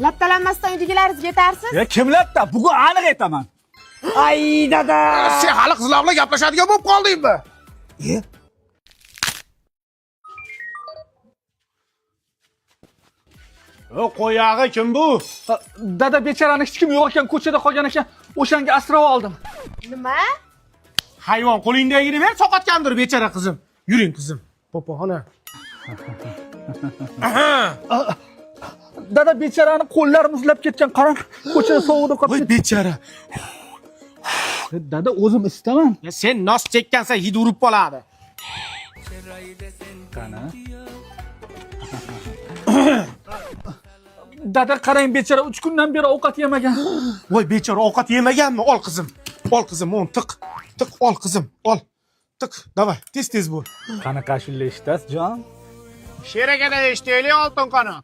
Lattalanmasdan uydagilaringizga yetarsiz. Kim latta? Bugun aniq aytaman. Ay dada. Sen hali qizlar bilan gaplashadigan bo'lib qoldingmi? Qo'yog'i kim bu? Dada bechorani hech kim yo'q ekan, ko'chada qolgan ekan. O'shanga asrab oldim. Nima? Hayvon, qo'lingdagini ber, sovqatgandir bechora qizim. Yuring qizim. Popoxona. Dada bechorani qo'llari muzlab ketgan. Qarang, ko'chada sovuqda Voy qolib. bechora. Dada o'zim istaman. Ya sen nos chekkansan, hid urib qoladi. Qani? Dada qarang, bechora 3 kundan beri ovqat yemagan. Voy bechora ovqat yemaganmi? Ol qizim. Ol qizim, o'n tiq. Tiq ol qizim, ol. Tiq, davay, tez-tez bo'l. Qanaqa shunday ishtasiz, jon? Sheragada eshitaylik oltin qanot.